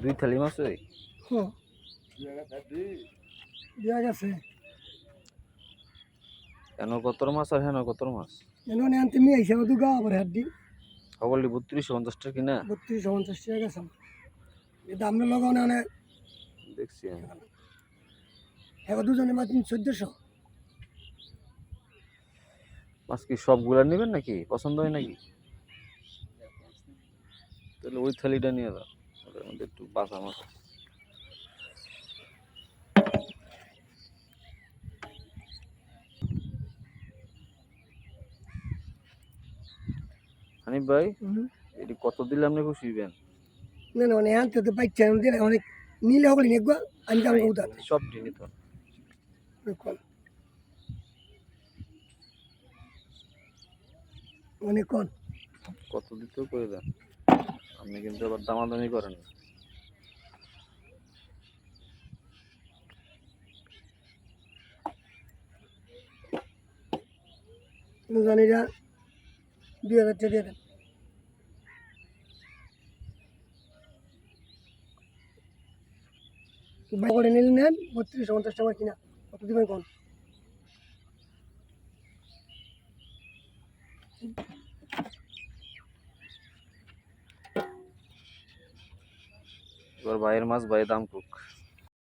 দুই থালি মাছ ওই হ্যাঁ দিয়া গেছে কেন কতর মাছ আর হেন কতর মাছ এনে নেন তুমি আইসা তো গা আবার হাড্ডি সকলটি 3250 টাকা কিনা 3250 টাকা গেছে এই দাম লাগাও না দেখছি আমি এখন দুজনে মাত্র 1400 মাছ কি সবগুলা নেবেন নাকি পছন্দ হয় নাকি তাহলে ওই থালিটা নিয়ে দাও ওটার মধ্যে একটু বাঁচা মাছ আছে। হানিফ ভাই এটি কত দিলে আপনি খুশি হইবেন না না মানে আনতে তো পাইছে অনেক নিলে হবলি নেগবা আমি যাবো উদার সব দিনই তো অনেক কোন কত দিতেও করে দেন আপনি কিন্তু আবার দামাদামি করেন না জানিরা 2000 টাকা দিয়ে দেন করে নিলে নেন 3250 টাকা কিনা কত দিবেন কোন এবার ভাইয়ের মাছ ভাই দাম কুক